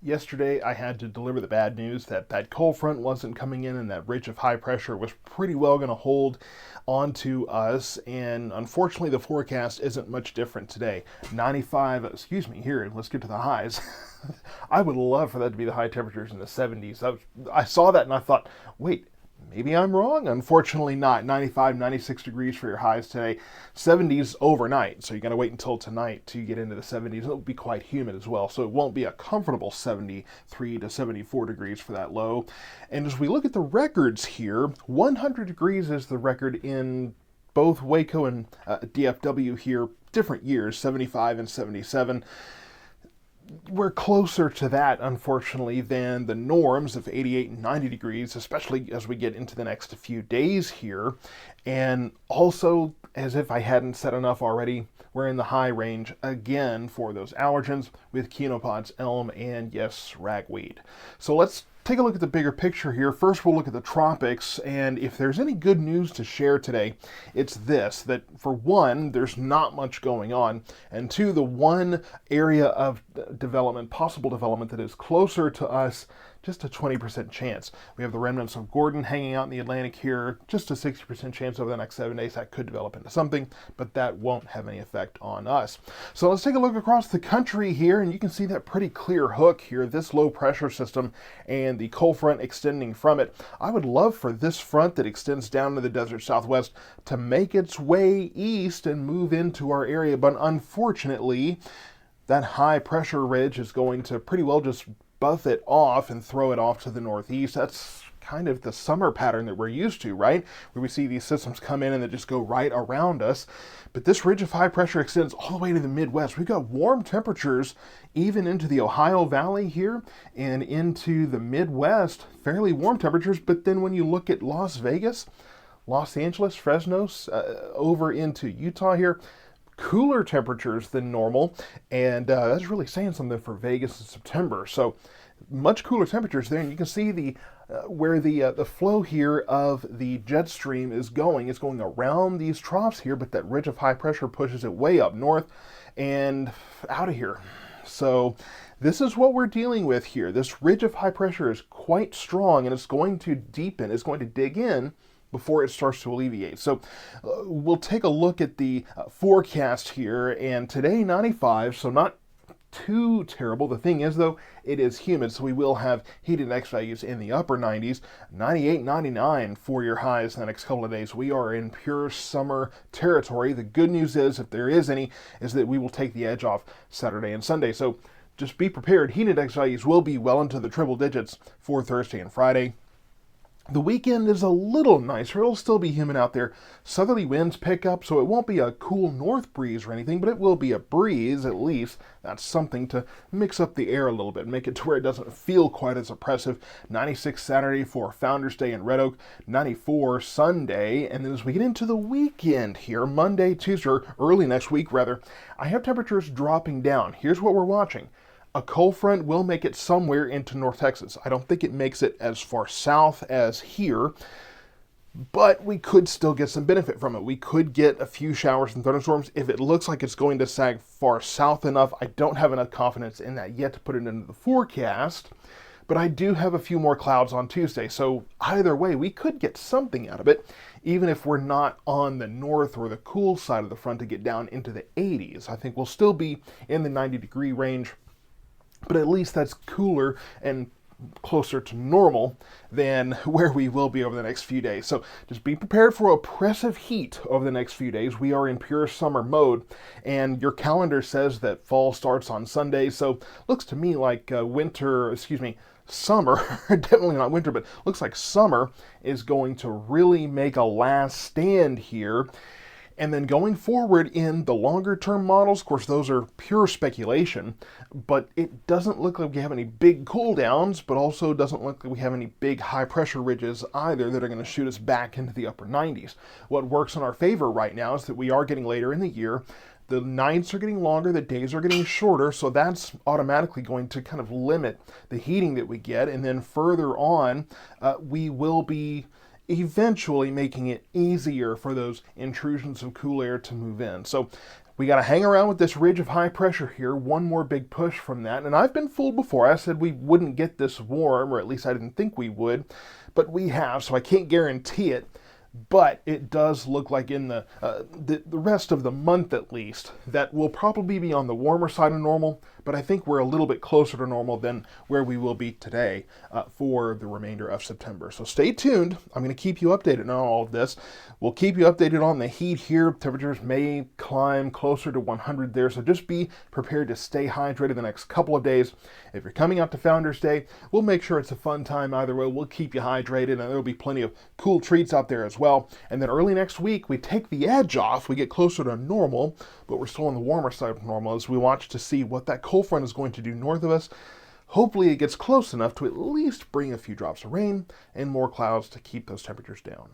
Yesterday I had to deliver the bad news that that cold front wasn't coming in and that ridge of high pressure was pretty well going to hold onto us. And unfortunately, the forecast isn't much different today. 95, excuse me, here, let's get to the highs. I would love for that to be the high temperatures in the 70s. I saw that and I thought, wait, maybe I'm wrong. Unfortunately not. 95, 96 degrees for your highs today. 70s overnight. So you're going to wait until tonight to get into the 70s. It'll be quite humid as well. So it won't be a comfortable 73 to 74 degrees for that low. And as we look at the records here, 100 degrees is the record in both Waco and DFW here. Different years, 75 and 77. We're closer to that, unfortunately, than the norms of 88 and 90 degrees, especially as we get into the next few days here. And also, as if I hadn't said enough already, we're in the high range again for those allergens with chenopod's, elm, and yes, ragweed. So let's take a look at the bigger picture here. First, we'll look at the tropics, and if there's any good news to share today, it's this, that for one, there's not much going on, and two, the one area of development, possible development, that is closer to us, just a 20% chance. We have the remnants of Gordon hanging out in the Atlantic here, just a 60% chance over the next 7 days that could develop into something, but that won't have any effect on us. So let's take a look across the country here, and you can see that pretty clear hook here, this low pressure system and the cold front extending from it. I would love for this front that extends down to the desert southwest to make its way east and move into our area, but unfortunately, that high pressure ridge is going to pretty well just buff it off and throw it off to the northeast. That's kind of the summer pattern that we're used to, right? Where we see these systems come in and they just go right around us. But this ridge of high pressure extends all the way to the Midwest. We've got warm temperatures even into the Ohio Valley here and into the Midwest, fairly warm temperatures. But then when you look at Las Vegas, Los Angeles, Fresno, over into Utah here, cooler temperatures than normal, and that's really saying something for Vegas in September. So much cooler temperatures there, and you can see the where the flow here of the jet stream is going. It's going around these troughs here, but that ridge of high pressure pushes it way up north and out of here. So this is what we're dealing with here. This ridge of high pressure is quite strong, and it's going to deepen. It's going to dig in before it starts to alleviate. So we'll take a look at the forecast here, and today 95, so not too terrible. The thing is, though, it is humid, so we will have heat index values in the upper 90s, 98, 99 for your highs in the next couple of days. We are in pure summer territory. The good news is, if there is any, is that we will take the edge off Saturday and Sunday. So just be prepared. Heat index values will be well into the triple digits for Thursday and Friday. The weekend is a little nicer. It'll still be humid out there. Southerly winds pick up, so it won't be a cool north breeze or anything, but it will be a breeze at least. That's something to mix up the air a little bit, make it to where it doesn't feel quite as oppressive. 96 Saturday for Founders Day in Red Oak, 94 Sunday, and then as we get into the weekend here, Monday, Tuesday, or early next week rather, I have temperatures dropping down. Here's what we're watching. A cold front will make it somewhere into North Texas. I don't think it makes it as far south as here, but we could still get some benefit from it. We could get a few showers and thunderstorms. If it looks like it's going to sag far south enough, I don't have enough confidence in that yet to put it into the forecast, but I do have a few more clouds on Tuesday, so either way, we could get something out of it, even if we're not on the north or the cool side of the front to get down into the 80s. I think we'll still be in the 90-degree range, but at least that's cooler and closer to normal than where we will be over the next few days. So just be prepared for oppressive heat over the next few days. We are in pure summer mode, and your calendar says that fall starts on Sunday, so looks to me like summer, definitely not winter, but looks like summer is going to really make a last stand here. And then going forward in the longer term models, of course, those are pure speculation, but it doesn't look like we have any big cool downs, but also doesn't look like we have any big high pressure ridges either that are going to shoot us back into the upper 90s. What works in our favor right now is that we are getting later in the year. The nights are getting longer, the days are getting shorter, so that's automatically going to kind of limit the heating that we get. And then further on, we will be eventually making it easier for those intrusions of cool air to move in. So We got to hang around with this ridge of high pressure here, one more big push from that. And I've been fooled before. I said we wouldn't get this warm, or at least I didn't think we would, but we have, so I can't guarantee it. But it does look like in the rest of the month, at least, that we'll probably be on the warmer side of normal, but I think we're a little bit closer to normal than where we will be today for the remainder of September. So stay tuned. I'm going to keep you updated on all of this. We'll keep you updated on the heat here. Temperatures may climb closer to 100 there, so just be prepared to stay hydrated the next couple of days. If you're coming out to Founders Day, we'll make sure it's a fun time either way. We'll keep you hydrated, and there'll be plenty of cool treats out there as well. And then early next week, we take the edge off. We get closer to normal, but we're still on the warmer side of normal as we watch to see what that cold front is going to do north of us. Hopefully it gets close enough to at least bring a few drops of rain and more clouds to keep those temperatures down.